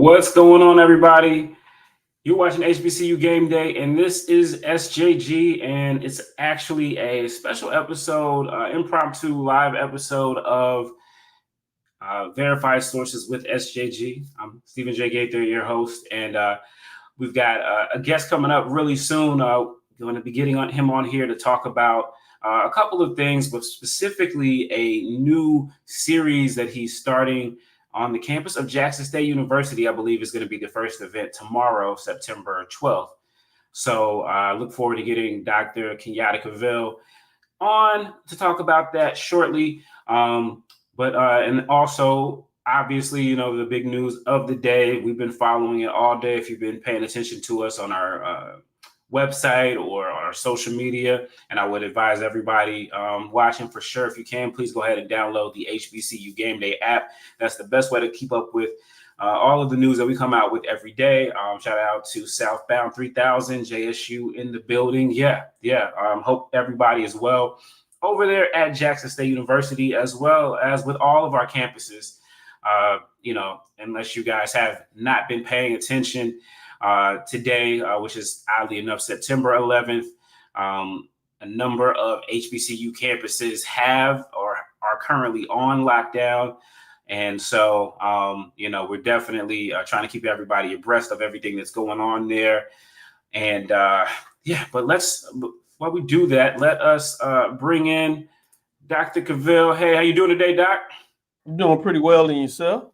What's going on, everybody? You're watching HBCU Game Day, and this is SJG, and it's actually a special episode, impromptu live episode of Verified Sources with SJG. I'm Stephen J. Gaither, your host, and we've got a guest coming up really soon. Going to be getting him on here to talk about a couple of things, but specifically a new series that he's starting on the campus of Jackson State University. I believe is going to be the first event tomorrow, September 12th. So I look forward to getting Dr. Kenyatta Cavil on to talk about that shortly. And also, obviously, the big news of the day, we've been following it all day. If you've been paying attention to us on our website or on our social media, and I would advise everybody watching for sure, if you can, please go ahead and download the HBCU Game Day app. That's the best way to keep up with all of the news that we come out with every day. Shout out to Southbound 3000, JSU in the building. Yeah. Hope everybody is well over there at Jackson State University, as well as with all of our campuses. Unless you guys have not been paying attention, today, which is oddly enough September 11th, a number of HBCU campuses have or are currently on lockdown. And so, we're definitely trying to keep everybody abreast of everything that's going on there. And but while we do that, let us bring in Dr. Cavil. Hey, how you doing today, Doc? I'm doing pretty well, and yourself?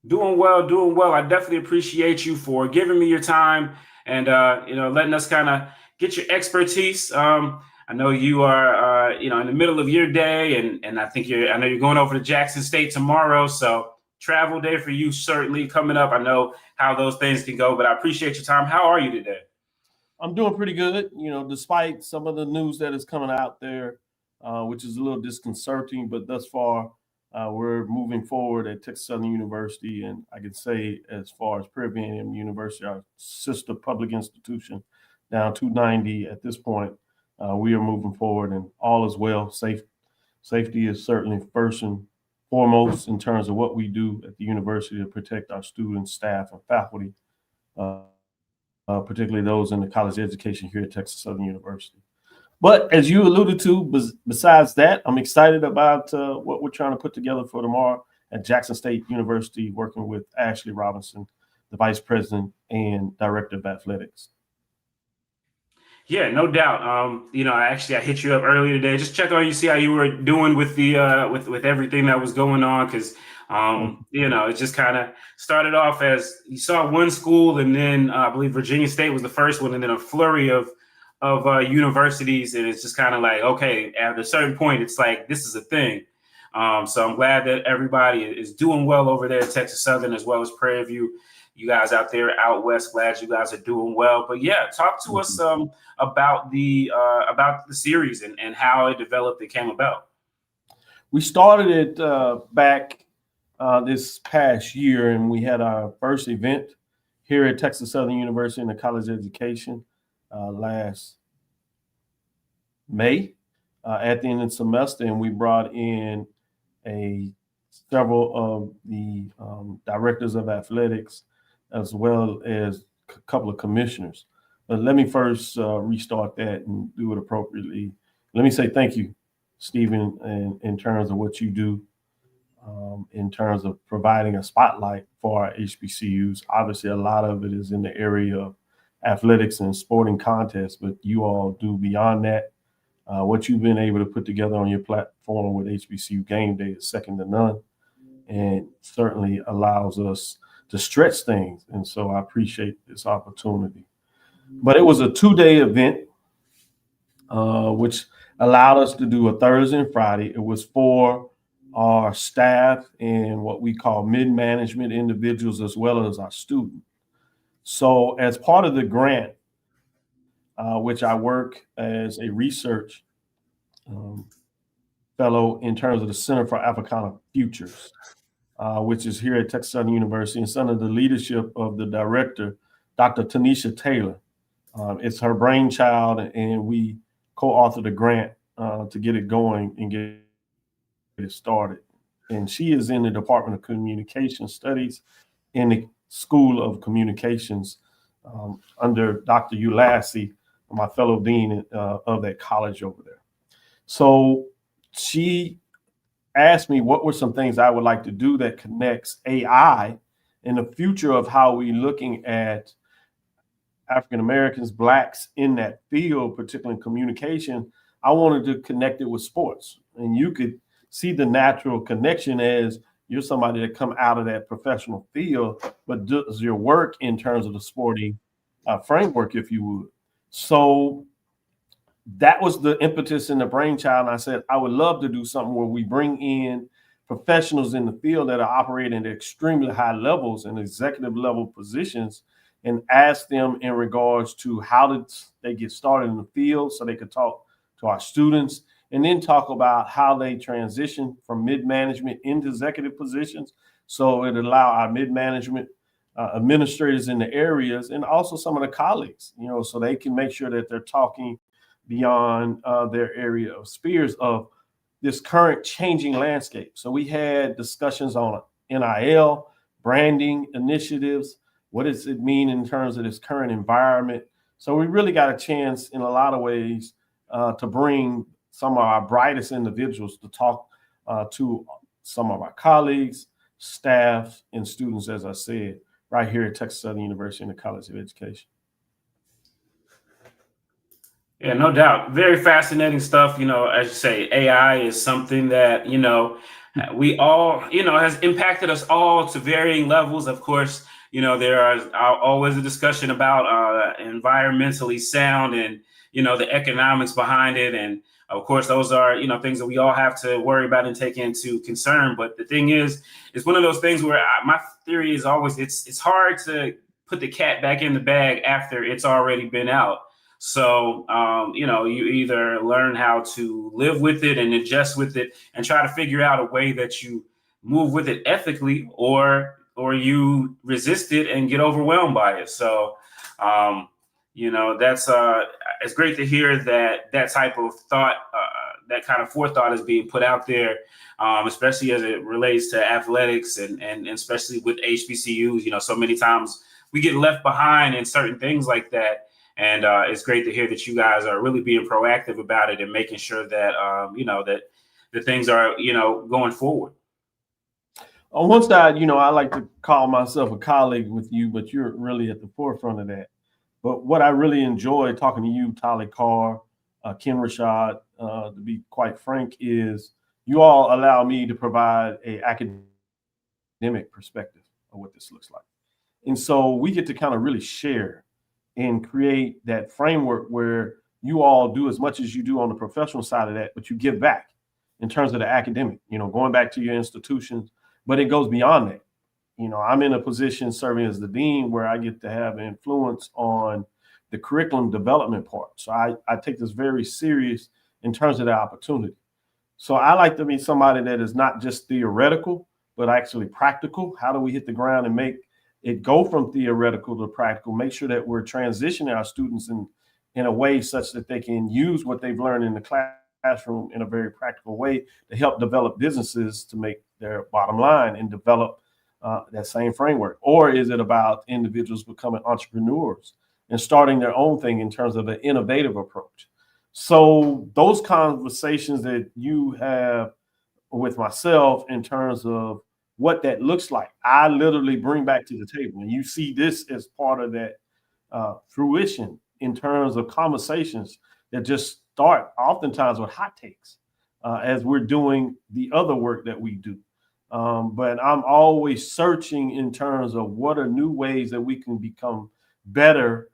Doing well. I definitely appreciate you for giving me your time and letting us kind of get your expertise. I know you are in the middle of your day, and I know you're going over to Jackson State tomorrow, so travel day for you certainly coming up. I know how those things can go, but I appreciate your time. How are you today? I'm doing pretty good, despite some of the news that is coming out there, which is a little disconcerting, but thus far, we're moving forward at Texas Southern University, and I can say as far as Prairie View A&M University, our sister public institution, down 290 at this point, we are moving forward, and all is well. Safety is certainly first and foremost in terms of what we do at the university to protect our students, staff, and faculty, particularly those in the college education here at Texas Southern University. But as you alluded to, besides that, I'm excited about what we're trying to put together for tomorrow at Jackson State University, working with Ashley Robinson, the Vice President and Director of Athletics. Yeah, no doubt. I hit you up earlier today, just check on you, see how you were doing with the with everything that was going on, because it just kind of started off as you saw one school, and then I believe Virginia State was the first one, and then a flurry of universities, and it's just kind of like, okay, at a certain point, it's like this is a thing. So I'm glad that everybody is doing well over there at Texas Southern, as well as Prairie View. You guys out there out west, glad you guys are doing well. But yeah, talk to us about the series and how it developed and came about. We started it back this past year, and we had our first event here at Texas Southern University in the college education last May at the end of the semester, and we brought in several of the directors of athletics, as well as a couple of commissioners. But let me first restart that and do it appropriately. Let me say thank you, Stephen, in terms of what you do, in terms of providing a spotlight for our HBCUs. Obviously, a lot of it is in the area of athletics and sporting contests, but you all do beyond that. What you've been able to put together on your platform with HBCU Game Day is second to none, and certainly allows us to stretch things. And so I appreciate this opportunity. But it was a 2-day event, which allowed us to do a Thursday and Friday. It was for our staff and what we call mid-management individuals, as well as our students. So as part of the grant, which I work as a research fellow in terms of the Center for Africana Futures, which is here at Texas Southern University, and under the leadership of the director, Dr. Tanisha Taylor. It's her brainchild, and we co-authored a grant to get it going and get it started. And she is in the Department of Communication Studies in the School of Communications under Dr. Ulassi, my fellow dean of that college over there. So she asked me what were some things I would like to do that connects AI in the future of how we're looking at African Americans, Blacks in that field, particularly in communication. I wanted to connect it with sports. And you could see the natural connection as you're somebody that come out of that professional field, but does your work in terms of the sporting framework, if you would. So that was the impetus and the brainchild. And I said, I would love to do something where we bring in professionals in the field that are operating at extremely high levels and executive level positions and ask them in regards to how did they get started in the field so they could talk to our students, and then talk about how they transition from mid-management into executive positions. So it allow our mid-management administrators in the areas and also some of the colleagues, so they can make sure that they're talking beyond their area of spheres of this current changing landscape. So we had discussions on NIL, branding initiatives. What does it mean in terms of this current environment? So we really got a chance in a lot of ways to bring some of our brightest individuals to talk to some of our colleagues, staff, and students, as I said, right here at Texas Southern University in the College of Education. Yeah, no doubt. Very fascinating stuff. As you say, AI is something that, we all, has impacted us all to varying levels. Of course, there are always a discussion about environmentally sound and, the economics behind it. And of course, those are, things that we all have to worry about and take into concern. But the thing is, it's one of those things where my theory is always it's hard to put the cat back in the bag after it's already been out. So, you either learn how to live with it and adjust with it and try to figure out a way that you move with it ethically, or you resist it and get overwhelmed by it. So, that's it's great to hear that type of thought, that kind of forethought is being put out there, especially as it relates to athletics and especially with HBCUs. So many times we get left behind in certain things like that. And it's great to hear that you guys are really being proactive about it and making sure that, that the things are, going forward. On one side, I like to call myself a colleague with you, but you're really at the forefront of that. But what I really enjoy talking to you, Tali Carr, Ken Rashad, to be quite frank, is you all allow me to provide an academic perspective of what this looks like. And so we get to kind of really share and create that framework where you all do as much as you do on the professional side of that, but you give back in terms of the academic, going back to your institutions, but it goes beyond that. I'm in a position serving as the dean where I get to have influence on the curriculum development part. So I take this very serious in terms of the opportunity. So I like to be somebody that is not just theoretical, but actually practical. How do we hit the ground and make it go from theoretical to practical, make sure that we're transitioning our students in a way such that they can use what they've learned in the classroom in a very practical way to help develop businesses to make their bottom line and develop that same framework? Or is it about individuals becoming entrepreneurs and starting their own thing in terms of an innovative approach? So those conversations that you have with myself in terms of what that looks like, I literally bring back to the table. And you see this as part of that fruition in terms of conversations that just start oftentimes with hot takes as we're doing the other work that we do. But I'm always searching in terms of what are new ways that we can become better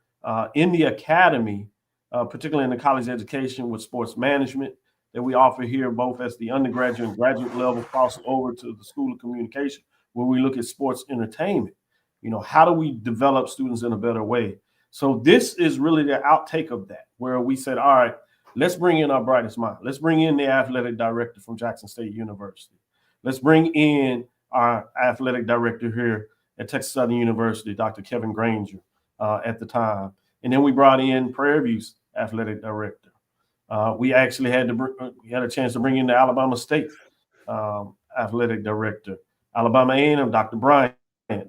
in the academy, particularly in the college education with sports management that we offer here, both as the undergraduate and graduate level, cross over to the School of Communication, where we look at sports entertainment. How do we develop students in a better way? So this is really the outtake of that, where we said, all right, let's bring in our brightest mind. Let's bring in the athletic director from Jackson State University. Let's bring in our athletic director here at Texas Southern University, Dr. Kevin Granger, at the time. And then we brought in Prairie View's athletic director. We actually had a chance to bring in the Alabama State athletic director, Alabama A&M, Dr. Bryant,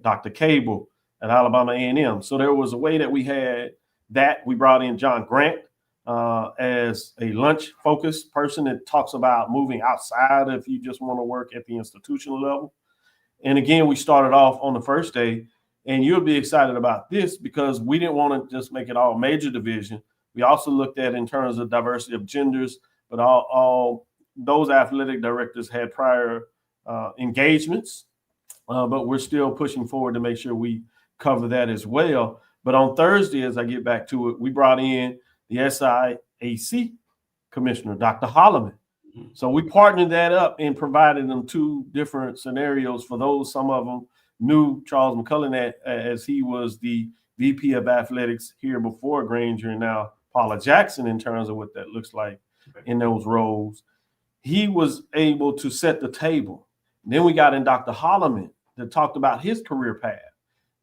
Dr. Cavil, at Alabama A&M. So there was a way that we had that. We brought in John Grant as a lunch-focused person that talks about moving outside if you just want to work at the institutional level. And again, we started off on the first day, and you'll be excited about this because we didn't want to just make it all major division. We also looked at in terms of diversity of genders, but all those athletic directors had prior engagements, but we're still pushing forward to make sure we cover that as well. But on Thursday, as I get back to it, we brought in the SIAC commissioner, Dr. Holloman. So we partnered that up and provided them two different scenarios for those. Some of them knew Charles McCullen as he was the VP of athletics here before Granger, and now Paula Jackson in terms of what that looks like in those roles. He was able to set the table. Then we got in Dr. Holloman that talked about his career path.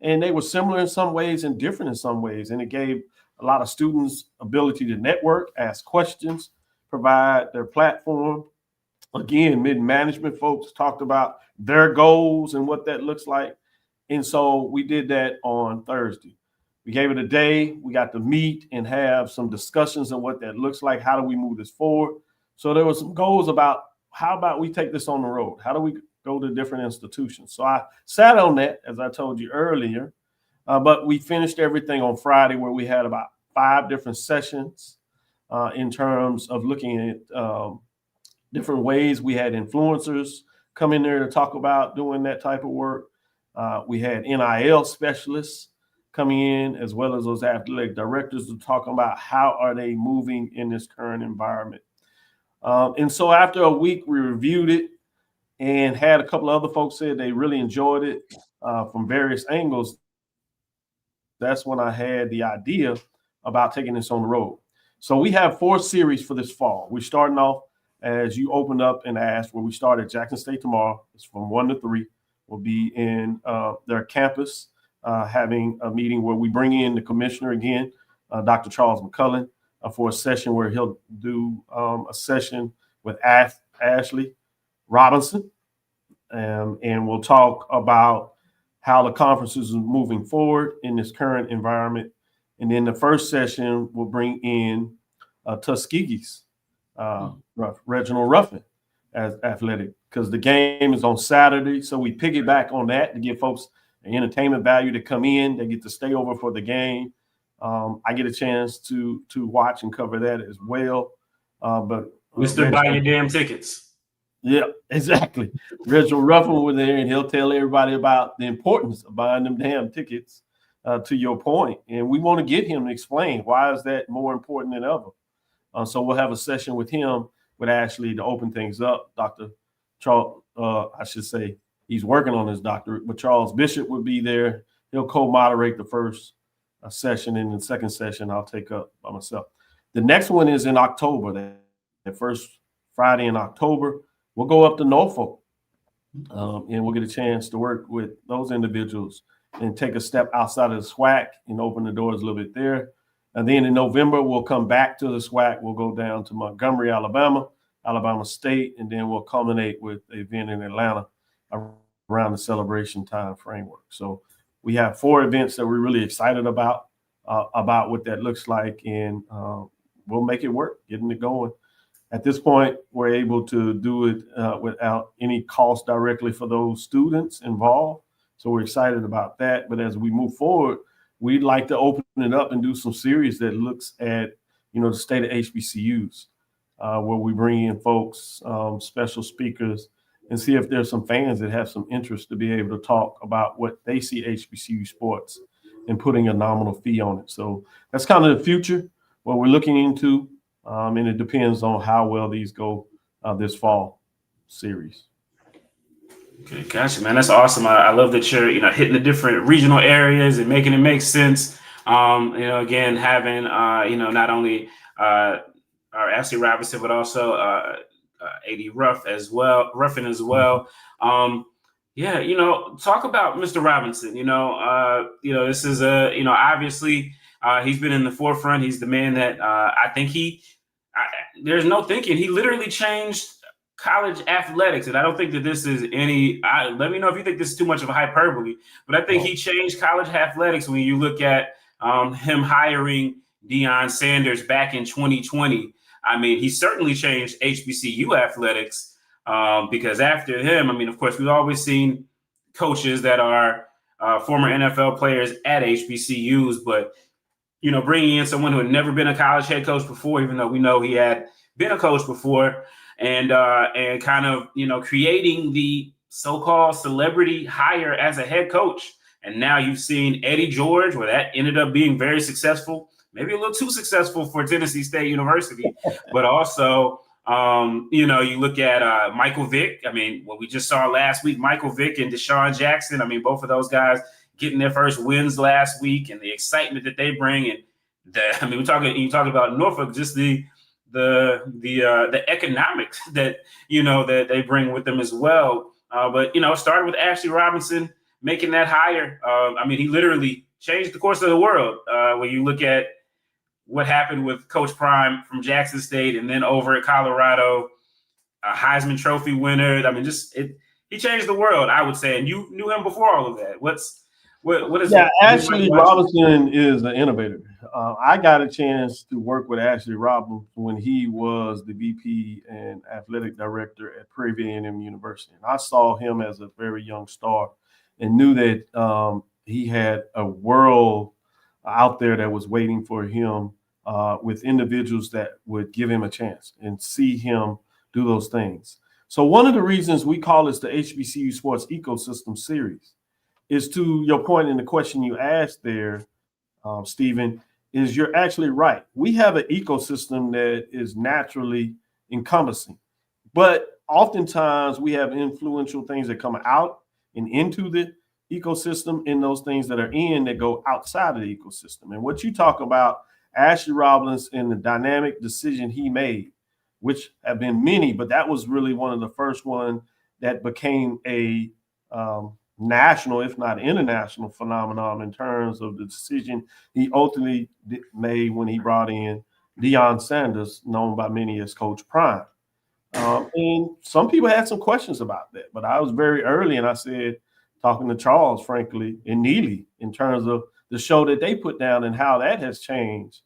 And they were similar in some ways and different in some ways. And it gave a lot of students ability to network, ask questions, provide their platform. Again, mid-management folks talked about their goals and what that looks like. And so we did that on Thursday. We gave it a day. We got to meet and have some discussions on what that looks like. How do we move this forward? So there were some goals about how about we take this on the road? How do we go to different institutions? So I sat on that, as I told you earlier, but we finished everything on Friday where we had about 5 different sessions in terms of looking at different ways. We had influencers come in there to talk about doing that type of work. We had NIL specialists coming in, as well as those athletic directors to talk about how are they moving in this current environment. And so after a week, we reviewed it and had a couple of other folks said they really enjoyed it from various angles. That's when I had the idea about taking this on the road. So we have 4 series for this fall. We're starting off, as you opened up and asked, where we start at Jackson State tomorrow. It's from 1 to 3. We'll be in their campus having a meeting where we bring in the commissioner again, Dr. Charles McCullen, for a session where he'll do a session with Ashley Robinson. And we'll talk about how the conferences are moving forward in this current environment. And then the first session will bring in Tuskegee's Reginald Ruffin as athletic, because the game is on Saturday. So we piggyback on that to give folks an entertainment value to come in. They get to stay over for the game. I get a chance to watch and cover that as well. But we still buy your damn tickets. Yeah, exactly. Reginald Ruffin was there, and he'll tell everybody about the importance of buying them damn tickets, to your point. And we want to get him to explain why is that more important than ever. So we'll have a session with him, with Ashley, to open things up. Dr. Charles, I should say, he's working on his doctorate, but Charles Bishop will be there. He'll co-moderate the first session, and the second session I'll take up by myself. The next one is in October, that first Friday in October. We'll go up to Norfolk, and we'll get a chance to work with those individuals and take a step outside of the SWAC and open the doors a little bit there. And then in November, we'll come back to the SWAC. We'll go down to Montgomery, Alabama State, and then we'll culminate with an event in Atlanta around the celebration time framework. So we have 4 events that we're really excited about what that looks like, and we'll make it work, getting it going. At this point, we're able to do it without any cost directly for those students involved. So we're excited about that. But as we move forward, we'd like to open it up and do some series that looks at, the state of HBCUs, where we bring in folks, special speakers, and see if there's some fans that have some interest to be able to talk about what they see HBCU sports and putting a nominal fee on it. So that's kind of the future, what we're looking into. And it depends on how well these go this fall series. Okay, gotcha, man. That's awesome. I love that you're, hitting the different regional areas and making it make sense. Again, having, not only our Ashley Robinson, but also AD Ruffin as well. Talk about Mr. Robinson. This is obviously he's been in the forefront. He's the man that I think there's no thinking. He literally changed college athletics, and I don't think that this is let me know if you think this is too much of a hyperbole, but I think he changed college athletics when you look at him hiring Deion Sanders back in 2020. I mean, he certainly changed HBCU athletics because after him, I mean, of course, we've always seen coaches that are former NFL players at HBCUs, but bringing in someone who had never been a college head coach before, even though we know he had been a coach before, and kind of creating the so-called celebrity hire as a head coach. And now you've seen Eddie George, where that ended up being very successful, maybe a little too successful for Tennessee State University, but also you look at Michael Vick. I mean, what we just saw last week, Michael Vick and Deshaun Jackson. I mean, both of those guys getting their first wins last week, and the excitement that they bring. And you talk about Norfolk, just the economics that that they bring with them as well. But it started with Ashley Robinson making that hire. I mean, he literally changed the course of the world. When you look at what happened with Coach Prime from Jackson State, and then over at Colorado, a Heisman Trophy winner. I mean, he changed the world, I would say. And you knew him before all of that. What is? Yeah, Ashley Robinson is an innovator. I got a chance to work with Ashley Robinson when he was the VP and athletic director at Prairie A&M University. And I saw him as a very young star and knew that he had a world out there that was waiting for him with individuals that would give him a chance and see him do those things. So one of the reasons we call this the HBCU Sports Ecosystem Series is, to your point in the question you asked there, Stephen, is you're actually right. We have an ecosystem that is naturally encompassing, but oftentimes we have influential things that come out and into the ecosystem, and those things that are in that go outside of the ecosystem. And what you talk about, Ashley Robinson and the dynamic decision he made, which have been many, but that was really one of the first one that became a national, if not international, phenomenon in terms of the decision he ultimately made when he brought in Deion Sanders, known by many as Coach Prime. And some people had some questions about that, but I was very early, and I said, talking to Charles, frankly, and Neely, in terms of the show that they put down and how that has changed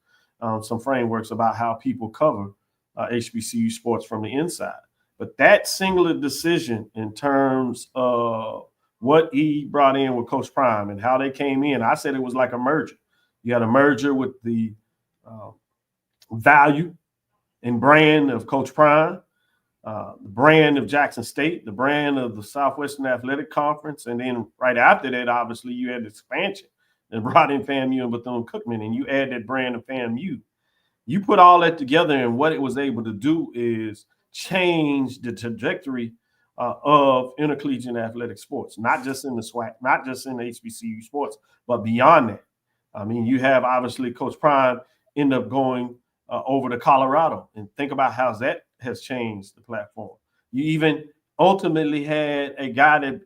some frameworks about how people cover HBCU sports from the inside. But that singular decision in terms of what he brought in with Coach Prime and how they came in, I said it was like a merger. You had a merger with the value and brand of Coach Prime, the brand of Jackson State, the brand of the Southwestern Athletic Conference. And then right after that, obviously, you had the expansion and brought in FAMU and Bethune-Cookman, and you add that brand of FAMU. You put all that together, and what it was able to do is change the trajectory of intercollegiate athletic sports, not just in the SWAC, not just in the HBCU sports, but beyond that. I mean, you have obviously Coach Prime end up going over to Colorado, and think about how that has changed the platform. You even ultimately had a guy that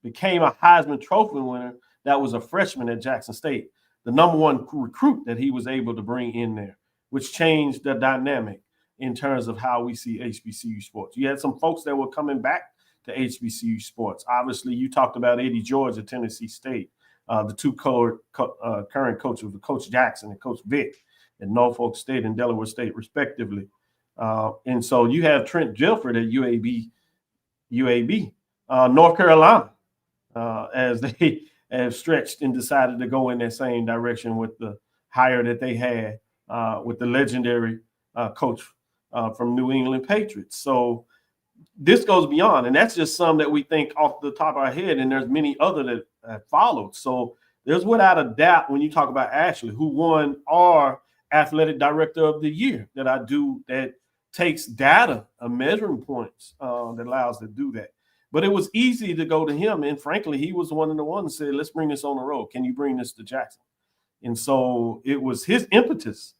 became a Heisman Trophy winner that was a freshman at Jackson State, the number one recruit that he was able to bring in there, which changed the dynamic in terms of how we see HBCU sports. You had some folks that were coming back to HBCU sports. Obviously, you talked about Eddie George at Tennessee State, the two current coaches, Coach Jackson and Coach Vick at Norfolk State and Delaware State, respectively. And so you have Trent Gilford at UAB, North Carolina, as they have stretched and decided to go in that same direction with the hire that they had with the legendary coach from New England Patriots. So this goes beyond, and that's just some that we think off the top of our head, and there's many other that have followed. So there's without a doubt, when you talk about Ashley, who won our athletic director of the year, that takes data, measuring points that allows to do that. But it was easy to go to him, and frankly, he was one of the ones that said, let's bring this on the road. Can you bring this to Jackson? And so it was his impetus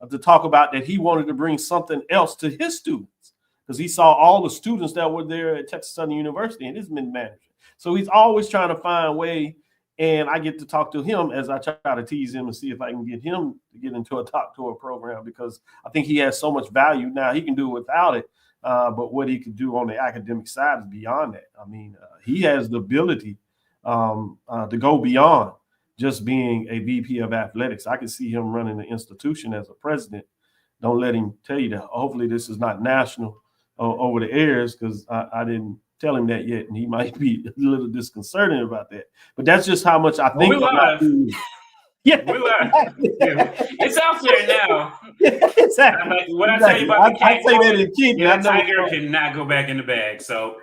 to talk about that he wanted to bring something else to his students, because he saw all the students that were there at Texas Southern University and his manager. So he's always trying to find a way, and I get to talk to him as I try to tease him and see if I can get him to get into a doctoral program, because I think he has so much value. Now he can do it without it, but what he could do on the academic side is beyond that. I mean, he has the ability to go beyond just being a VP of athletics. I can see him running the institution as a president. Don't let him tell you that. Hopefully, this is not national over the airs, because I didn't tell him that yet, and he might be a little disconcerting about that. But that's just how much I think about him. Yeah, we're live. Yeah, it's out there now. Exactly. Like, what I tell you about the cat, I say that in Keaton. the tiger cannot go back in the bag. So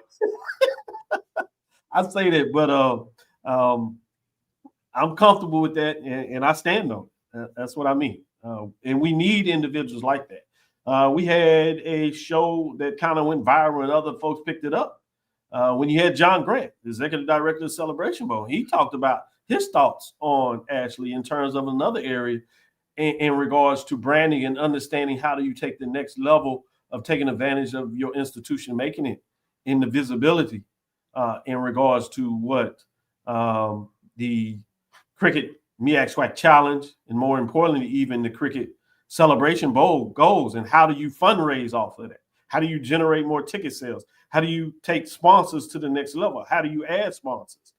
I say that, but I'm comfortable with that, and I stand on it. That's what I mean. And we need individuals like that. We had a show that kind of went viral, and other folks picked it up. When you had John Grant, the executive director of Celebration Bowl, he talked about his thoughts on Ashley in terms of another area in regards to branding and understanding how do you take the next level of taking advantage of your institution, making it in the visibility in regards to what the Cricket MEAC SWAC Challenge, and more importantly, even the Cricket Celebration Bowl goals, and how do you fundraise off of that? How do you generate more ticket sales? How do you take sponsors to the next level? How do you add sponsors?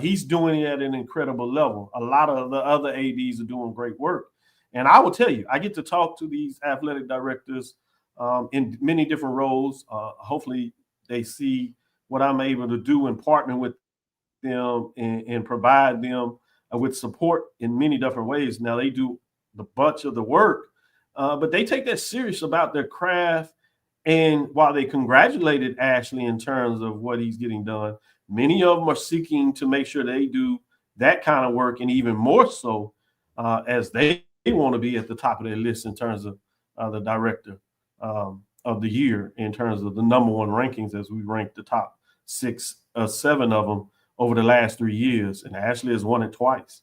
He's doing it at an incredible level. A lot of the other ADs are doing great work. And I will tell you, I get to talk to these athletic directors in many different roles. Hopefully they see what I'm able to do and partner with them and provide them with support in many different ways. Now, they do the bunch of the work, but they take that serious about their craft. And while they congratulated Ashley in terms of what he's getting done, many of them are seeking to make sure they do that kind of work, and even more so as they want to be at the top of their list in terms of the director of the year, in terms of the number one rankings, as we rank the top 6 or 7 of them over the last 3 years. And Ashley has won it twice.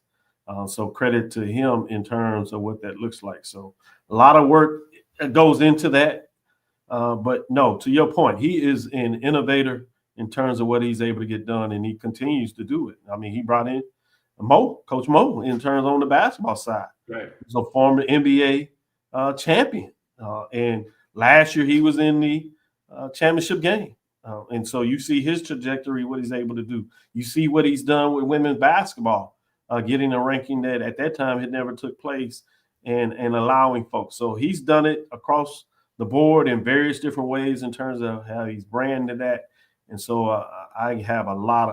So credit to him in terms of what that looks like. So a lot of work goes into that. But no, to your point, he is an innovator in terms of what he's able to get done, and he continues to do it. I mean, he brought in Coach Mo, in terms on the basketball side. Right. He's a former NBA champion. And last year he was in the championship game. And so you see his trajectory, what he's able to do. You see what he's done with women's basketball, getting a ranking that at that time had never took place, and allowing folks. So he's done it across the board in various different ways in terms of how he's branded that. And so I have a lot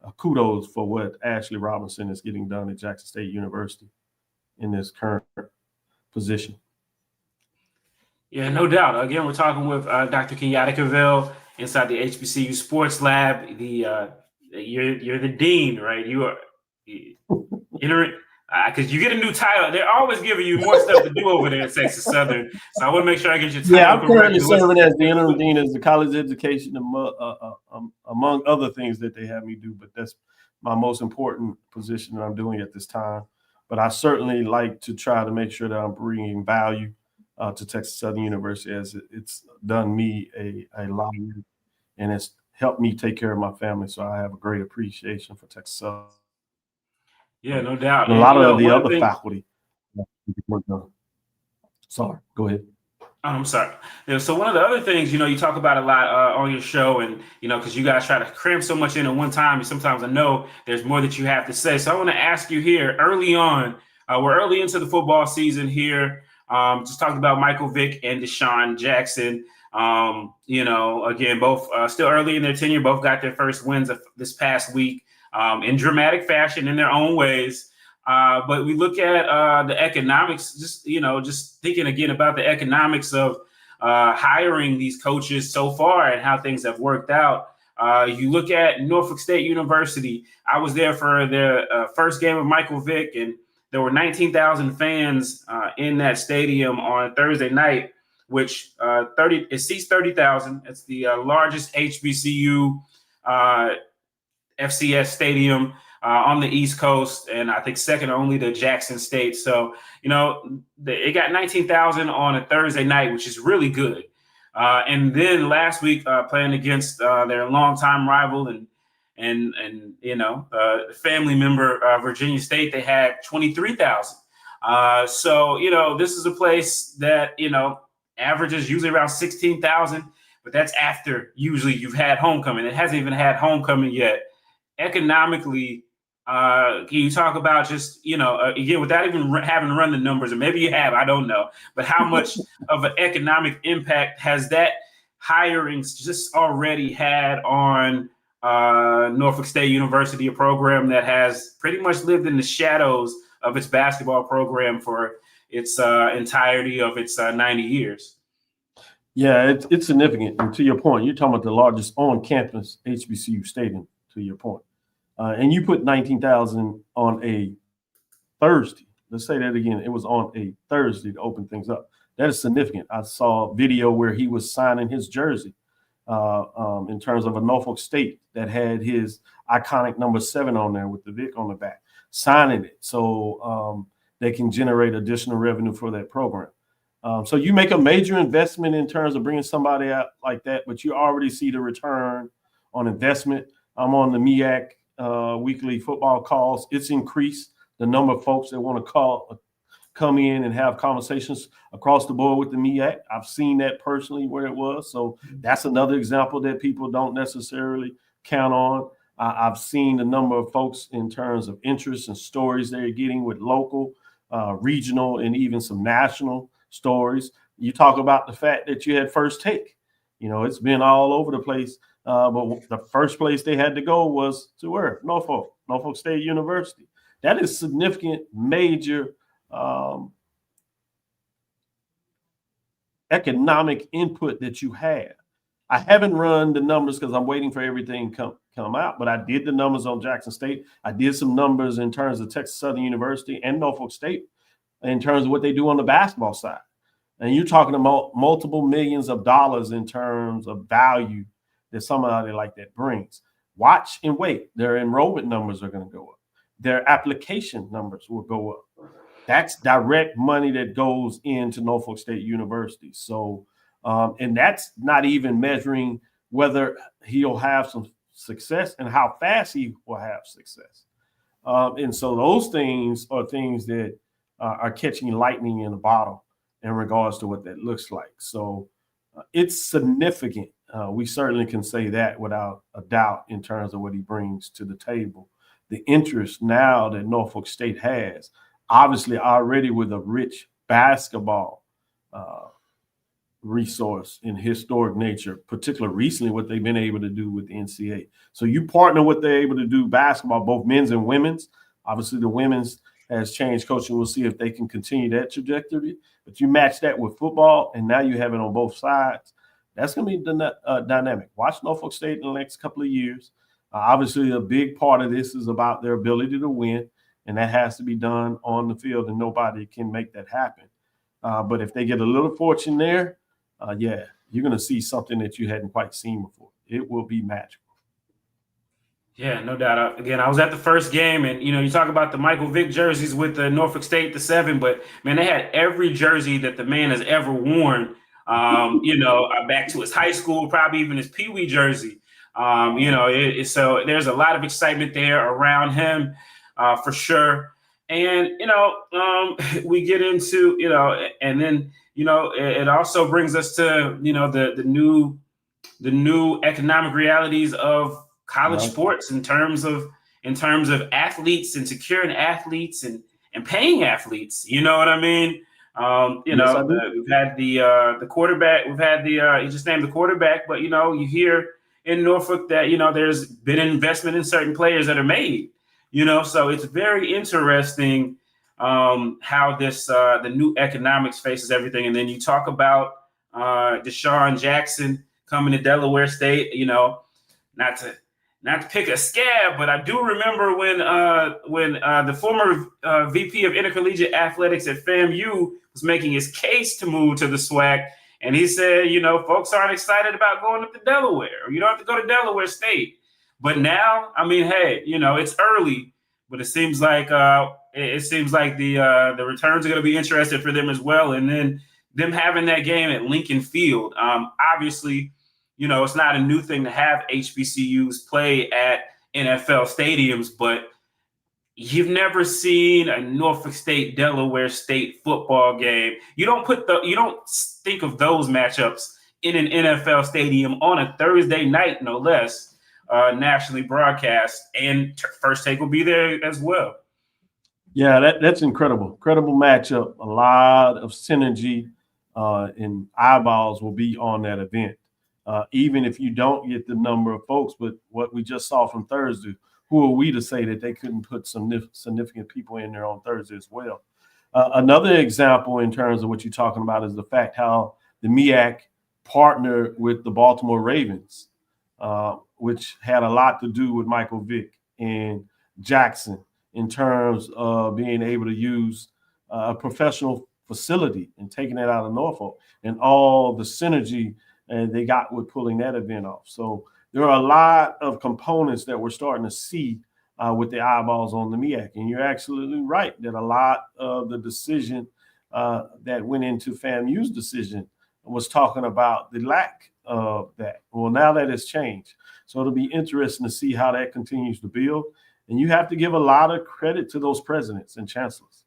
of kudos for what Ashley Robinson is getting done at Jackson State University in this current position. Yeah, no doubt. Again, we're talking with Dr. Kenyatta Cavil inside the HBCU Sports Lab. You're the dean, right? You are because you get a new title. They're always giving you more stuff to do over there at Texas Southern. So I want to make sure I get your title. Yeah, I'm currently serving as the interim dean as the college education, among other things that they have me do. But that's my most important position that I'm doing at this time. But I certainly like to try to make sure that I'm bringing value to Texas Southern University, as it's done me a lot, and it's helped me take care of my family. So I have a great appreciation for Texas Southern. Yeah, no doubt. And a lot of the other faculty. Sorry, go ahead. I'm sorry. Yeah, so one of the other things, you talk about a lot on your show, and, because you guys try to cram so much in at one time, and sometimes I know there's more that you have to say. So I want to ask you here early on, we're early into the football season here. Just talked about Michael Vick and Deshaun Jackson. Again, both still early in their tenure, both got their first wins this past week in dramatic fashion in their own ways. But we look at the economics, just thinking again about the economics of hiring these coaches so far and how things have worked out. You look at Norfolk State University. I was there for their first game of Michael Vick, and there were 19,000 fans in that stadium on Thursday night, which it seats 30,000. It's the largest HBCU FCS stadium on the East Coast, and I think second only to Jackson State. So, it got 19,000 on a Thursday night, which is really good. And then last week, playing against their longtime rival and family member, Virginia State, they had 23,000. So, this is a place that, averages usually around 16,000, but that's after usually you've had homecoming. It hasn't even had homecoming yet. Economically, can you talk about just, again, without even having run the numbers, or maybe you have, I don't know, but how much of an economic impact has that hiring just already had on Norfolk State University, a program that has pretty much lived in the shadows of its basketball program for its entirety of its 90 years? Yeah, it's significant. And to your point, you're talking about the largest on-campus HBCU stadium, to your point. And you put 19,000 on a Thursday. Let's say that again. It was on a Thursday to open things up. That is significant. I saw a video where he was signing his jersey in terms of a Norfolk State that had his iconic number 7 on there with the Vic on the back, signing it so they can generate additional revenue for that program. So you make a major investment in terms of bringing somebody out like that, but you already see the return on investment. I'm on the MEAC weekly football calls. It's increased the number of folks that want to come in and have conversations across the board with the MEAC. I've seen that personally where it was. So that's another example that people don't necessarily count on. I've seen the number of folks in terms of interest and stories they're getting with local, regional, and even some national stories. You talk about the fact that you had First Take. It's been all over the place. But the first place they had to go was to where? Norfolk State University. That is significant, major economic input that you have. I haven't run the numbers because I'm waiting for everything come out, but I did the numbers on Jackson State. I did some numbers in terms of Texas Southern University and Norfolk State in terms of what they do on the basketball side. And you're talking about multiple millions of dollars in terms of value that somebody like that brings. Watch and wait. Their enrollment numbers are going to go up. Their application numbers will go up. That's direct money that goes into Norfolk State University. So, and that's not even measuring whether he'll have some success and how fast he will have success. And so those things are things that are catching lightning in a bottle in regards to what that looks like. So it's significant. We certainly can say that without a doubt in terms of what he brings to the table. The interest now that Norfolk State has, obviously already with a rich basketball resource in historic nature, particularly recently what they've been able to do with the NCAA. So you partner what they're able to do basketball, both men's and women's. Obviously the women's has changed coaching. We'll see if they can continue that trajectory. But you match that with football, and now you have it on both sides. That's going to be dynamic. Watch Norfolk State in the next couple of years. Obviously, a big part of this is about their ability to win, and that has to be done on the field, and nobody can make that happen. But if they get a little fortune there, you're going to see something that you hadn't quite seen before. It will be magical. Yeah, no doubt. Again, I was at the first game, and you talk about the Michael Vick jerseys with the Norfolk State, the 7, but man, they had every jersey that the man has ever worn. Back to his high school, probably even his Pee Wee jersey. So there's a lot of excitement there around him, for sure. And we get into and then it also brings us to the new economic realities of college sports in terms of athletes and securing athletes and paying athletes. You know what I mean? We've had the quarterback. We've had you just named the quarterback, but you hear in Norfolk that there's been investment in certain players that are made. So it's very interesting how this the new economics faces everything. And then you talk about Deshaun Jackson coming to Delaware State. Not to pick a scab, but I do remember when the former VP of Intercollegiate Athletics at FAMU was making his case to move to the SWAC, and he said, folks aren't excited about going up to Delaware. You don't have to go to Delaware State. But now, I mean, hey, it's early, but it seems like the returns are going to be interesting for them as well. And then them having that game at Lincoln Field, obviously. It's not a new thing to have HBCUs play at NFL stadiums, but you've never seen a Norfolk State, Delaware State football game. You don't think of those matchups in an NFL stadium on a Thursday night, no less, nationally broadcast, and First Take will be there as well. Yeah, that's incredible. Incredible matchup. A lot of synergy and eyeballs will be on that event. Even if you don't get the number of folks, but what we just saw from Thursday, who are we to say that they couldn't put some significant people in there on Thursday as well? Another example in terms of what you're talking about is the fact how the MEAC partnered with the Baltimore Ravens, which had a lot to do with Michael Vick and Jackson in terms of being able to use a professional facility and taking it out of Norfolk and all the synergy they got with pulling that event off. So there are a lot of components that we're starting to see with the eyeballs on the MEAC. And you're absolutely right that a lot of the decision that went into FAMU's decision was talking about the lack of that. Well, now that has changed. So it'll be interesting to see how that continues to build. And you have to give a lot of credit to those presidents and chancellors,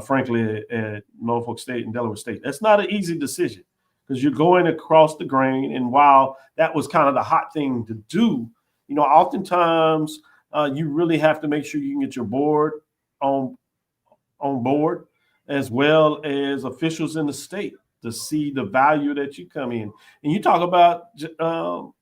frankly, at Norfolk State and Delaware State. That's not an easy decision because you're going across the grain. And while that was kind of the hot thing to do, oftentimes you really have to make sure you can get your board on board as well as officials in the state to see the value that you come in. And you talk about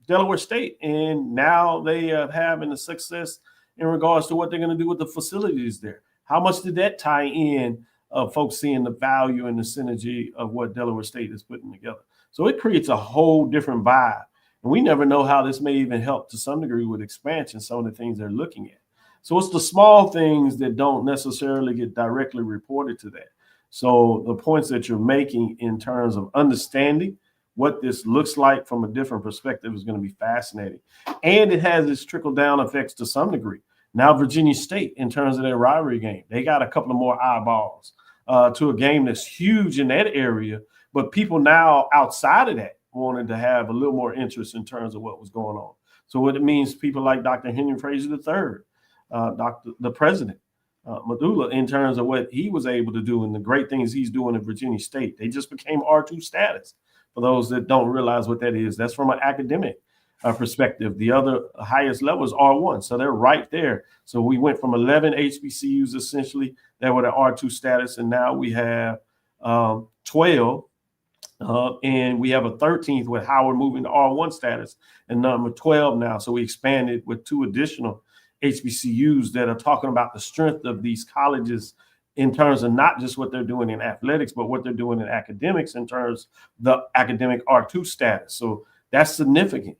Delaware State, and now they are having a success in regards to what they're going to do with the facilities there. How much did that tie in folks seeing the value and the synergy of what Delaware State is putting together? So it creates a whole different vibe. And we never know how this may even help to some degree with expansion, some of the things they're looking at. So it's the small things that don't necessarily get directly reported to that. So the points that you're making in terms of understanding what this looks like from a different perspective is going to be fascinating. And it has its trickle-down effects to some degree. Now Virginia State, in terms of their rivalry game, they got a couple of more eyeballs to a game that's huge in that area. But people now outside of that wanted to have a little more interest in terms of what was going on. So what it means, people like Dr. Henry Fraser III, the president, Madula, in terms of what he was able to do and the great things he's doing at Virginia State. They just became R2 status. For those that don't realize what that is, that's from an academic perspective. The other highest level is R1. So they're right there. So we went from 11 HBCUs essentially that were the R2 status, and now we have 12. And we have a 13th with Howard moving to R1 status and number 12 now. So we expanded with 2 additional HBCUs that are talking about the strength of these colleges in terms of not just what they're doing in athletics, but what they're doing in academics in terms of the academic R2 status. So that's significant.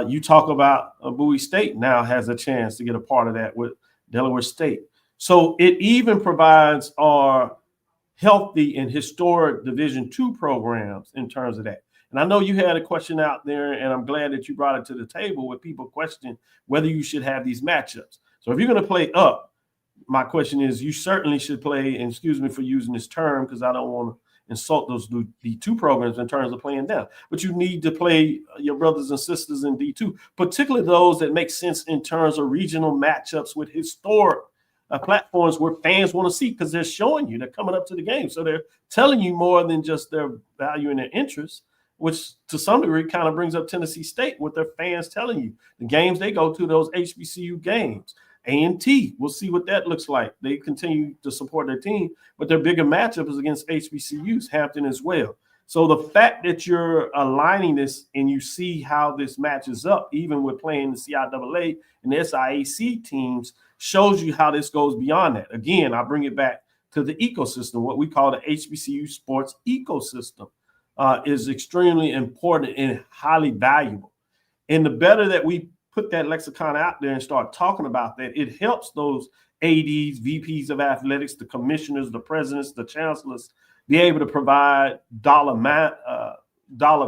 You talk about Bowie State now has a chance to get a part of that with Delaware State. So it even provides our healthy and historic Division II programs in terms of that. And I know you had a question out there, and I'm glad that you brought it to the table with people questioning whether you should have these matchups. So if you're going to play up, my question is you certainly should play, and excuse me for using this term because I don't want to insult those D2 programs in terms of playing down. But you need to play your brothers and sisters in D2, particularly those that make sense in terms of regional matchups with historic platforms where fans want to see because they're showing you, they're coming up to the game. So they're telling you more than just their value and their interest, which to some degree kind of brings up Tennessee State with their fans telling you the games they go to, those HBCU games. A&T, we'll see what that looks like. They continue to support their team, but their bigger matchup is against HBCUs, Hampton as well. So the fact that you're aligning this and you see how this matches up, even with playing the CIAA and the SIAC teams, shows you how this goes beyond that. Again, I bring it back to the ecosystem, what we call the HBCU Sports Ecosystem is extremely important and highly valuable. And the better that we put that lexicon out there and start talking about that, it helps those ADs, VPs of athletics, the commissioners, the presidents, the chancellors be able to provide dollar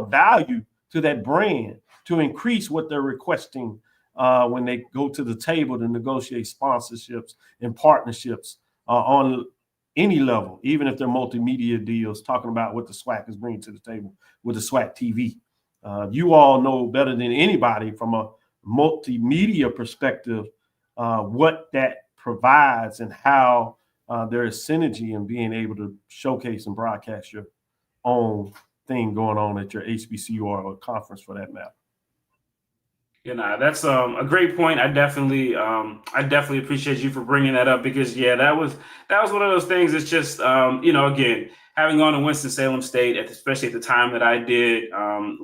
value to that brand to increase what they're requesting when they go to the table to negotiate sponsorships and partnerships on any level, even if they're multimedia deals, talking about what the SWAC is bringing to the table with the SWAC TV. You all know better than anybody from a multimedia perspective what that provides and how there is synergy in being able to showcase and broadcast your own thing going on at your HBCU or a conference for that matter. That's a great point. I definitely appreciate you for bringing that up because that was one of those things. It's just again, having gone to Winston-Salem State, especially at the time that I did,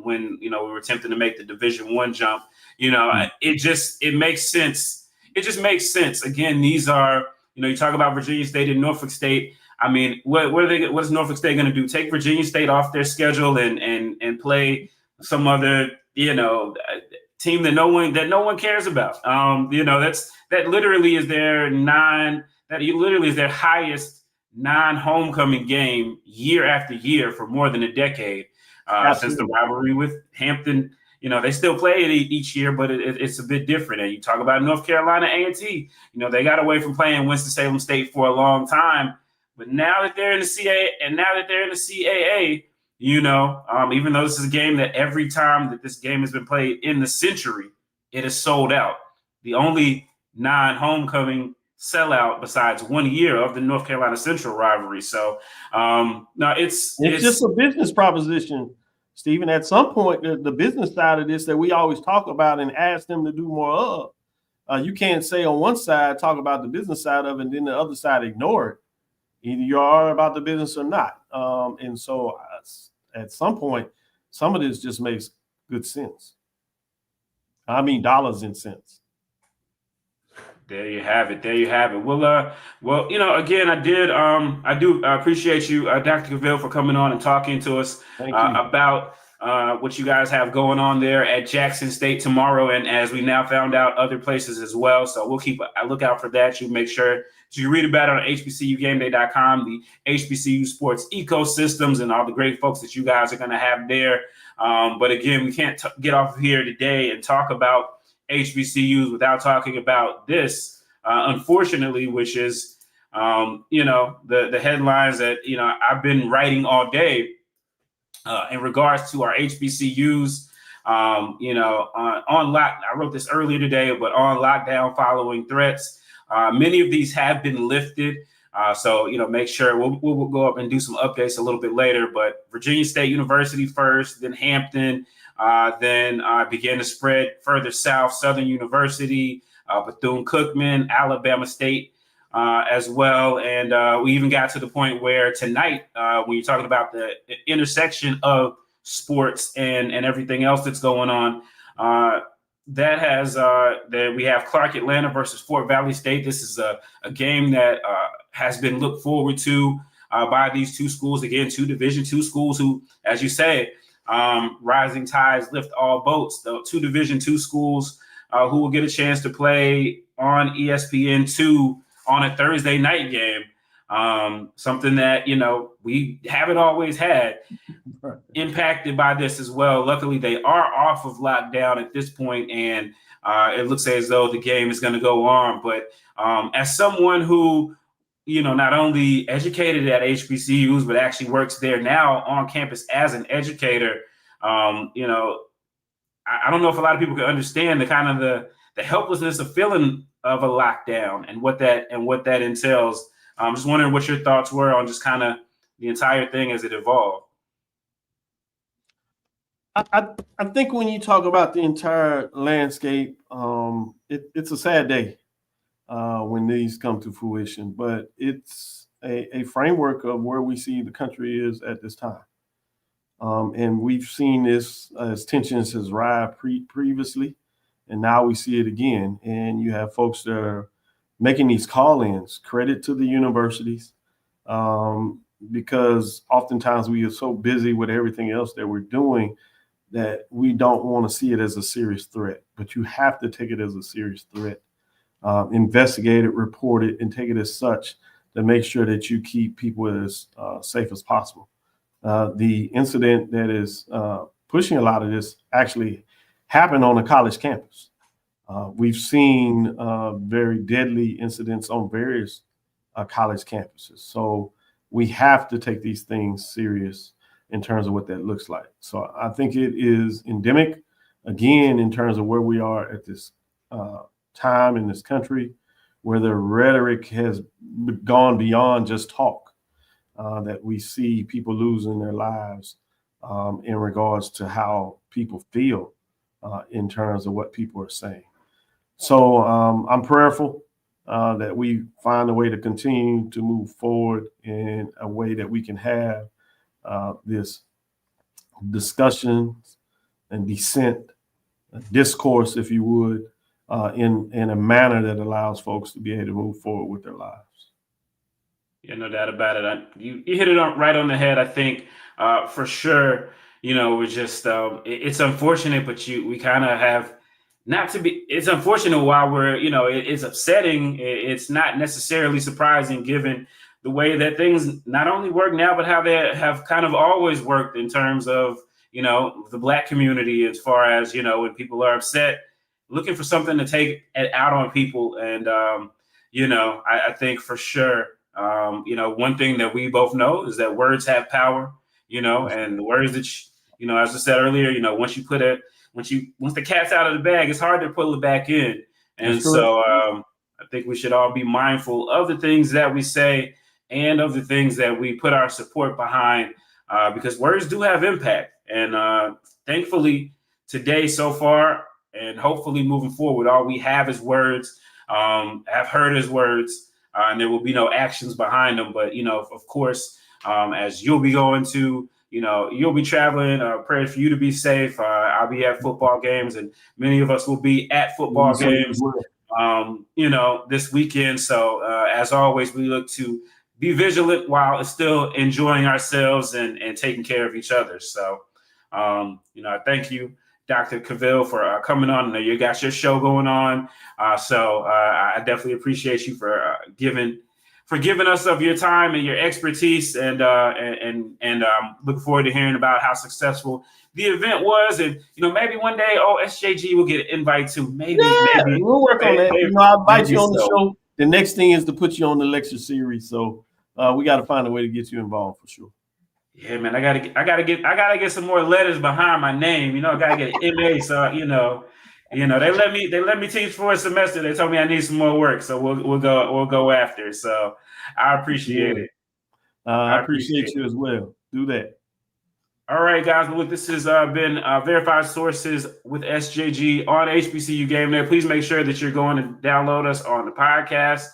when we were attempting to make the Division I jump, it makes sense. It just makes sense. Again, these are you talk about Virginia State and Norfolk State. I mean, what is Norfolk State going to do? Take Virginia State off their schedule and play some other team that no one cares about. That literally is their highest non-homecoming game year after year for more than a decade. Since the rivalry with Hampton, they still play it each year, but it's a bit different. And you talk about North Carolina A&T, they got away from playing Winston-Salem State for a long time, but now that they're in the CAA, even though this is a game that every time that this game has been played in the century, it is sold out. The only non-homecoming sellout besides 1 year of the North Carolina Central rivalry. So no, it's just a business proposition, Stephen. At some point, the business side of this that we always talk about and ask them to do more of, you can't say on one side, talk about the business side of it, and then the other side ignore it. Either you are about the business or not. And so at some point, some of this just makes good sense. I mean, dollars and cents. There you have it. Well, again, I do appreciate you, Dr. Cavil, for coming on and talking to us about what you guys have going on there at Jackson State tomorrow, and as we now found out, other places as well. So we'll keep a lookout for that. You make sure you read about it on HBCUGameDay.com, the HBCU Sports Ecosystems, and all the great folks that you guys are going to have there. But again, we can't get off of here today and talk about HBCUs without talking about this, unfortunately, which is, the headlines that, I've been writing all day in regards to our HBCUs, on lock. I wrote this earlier today, but on lockdown following threats. Many of these have been lifted. So, make sure we'll go up and do some updates a little bit later. But Virginia State University first, then Hampton, then began to spread further south, Southern University, Bethune-Cookman, Alabama State as well. And we even got to the point where tonight, when you're talking about the intersection of sports and everything else that's going on, that we have Clark Atlanta versus Fort Valley State. This is a game that has been looked forward to by these two schools. Again, two Division II schools who, as you say, rising tides lift all boats. The two Division II schools who will get a chance to play on ESPN2 on a Thursday night game. Something that, we haven't always had. Impacted by this as well. Luckily, they are off of lockdown at this point, and it looks as though the game is going to go on. But as someone who, not only educated at HBCUs, but actually works there now on campus as an educator, I don't know if a lot of people can understand the kind of the helplessness of feeling of a lockdown and what that entails. I'm just wondering what your thoughts were on just kind of the entire thing as it evolved. I think when you talk about the entire landscape, it's a sad day when these come to fruition, but it's a framework of where we see the country is at this time. And we've seen this as tensions has rise previously, and now we see it again. And you have folks that are making these call-ins, credit to the universities, because oftentimes we are so busy with everything else that we're doing that we don't want to see it as a serious threat, but you have to take it as a serious threat. Investigate it, report it, and take it as such to make sure that you keep people as safe as possible. The incident that is pushing a lot of this actually happened on a college campus. We've seen very deadly incidents on various college campuses. So we have to take these things serious in terms of what that looks like. So I think it is endemic, again, in terms of where we are at this time in this country, where the rhetoric has gone beyond just talk, that we see people losing their lives in regards to how people feel in terms of what people are saying. So I'm prayerful that we find a way to continue to move forward in a way that we can have this discussions and discourse, if you would, in a manner that allows folks to be able to move forward with their lives. Yeah, no doubt about it. You hit it right on the head. I think for sure. We're just it's unfortunate, but we kind of have not to be. It's unfortunate while we're it's upsetting. It's not necessarily surprising given the way that things not only work now, but how they have kind of always worked in terms of the Black community, as far as when people are upset, looking for something to take it out on people, and I think for sure. One thing that we both know is that words have power, and the words that, as I said earlier, once the cat's out of the bag, it's hard to pull it back in. And so I think we should all be mindful of the things that we say and of the things that we put our support behind, because words do have impact. And thankfully today so far, and hopefully moving forward, all we have is words, have heard his words. And there will be no actions behind them. But, of course, as you'll be going to, you'll be traveling, pray for you to be safe. I'll be at football games, and many of us will be at football games, this weekend. So as always, we look to be vigilant while still enjoying ourselves and taking care of each other. So, I thank you, Dr. Cavil, for coming on. You got your show going on, so I definitely appreciate you for giving us of your time and your expertise, and looking forward to hearing about how successful the event was, and maybe one day SJG will get an invite to. Maybe we'll work on that. I'll invite you on the show. The next thing is to put you on the lecture series, so we got to find a way to get you involved for sure. Yeah, man, I gotta get some more letters behind my name. I gotta get an MA. So they let me teach for a semester. They told me I need some more work, so we'll go after. So I appreciate it. I appreciate you as well. Do that. All right, guys. Well, look, this has been Verified Sources with SJG on HBCU Game Day. Please make sure that you're going to download us on the podcast.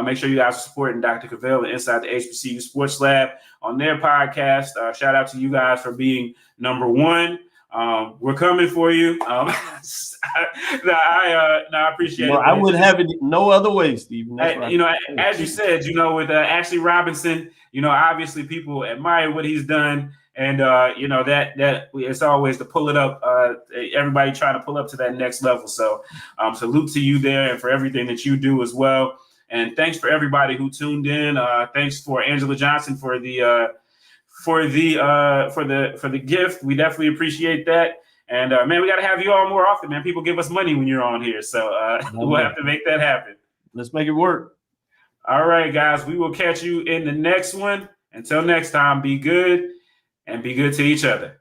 Make sure you guys are supporting Dr. Cavil and Inside the HBCU Sports Lab on their podcast. Shout out to you guys for being number one. We're coming for you. I appreciate it. I would have it no other way, Stephen. That's right. As you said, with Ashley Robinson, obviously people admire what he's done. And, that it's always to pull it up. Everybody trying to pull up to that next level. So salute to you there and for everything that you do as well. And thanks for everybody who tuned in. Thanks for Angela Johnson for the gift. We definitely appreciate that. And man, we got to have you all more often, man. People give us money when you're on here, so we'll have to make that happen. Let's make it work. All right, guys. We will catch you in the next one. Until next time, be good and be good to each other.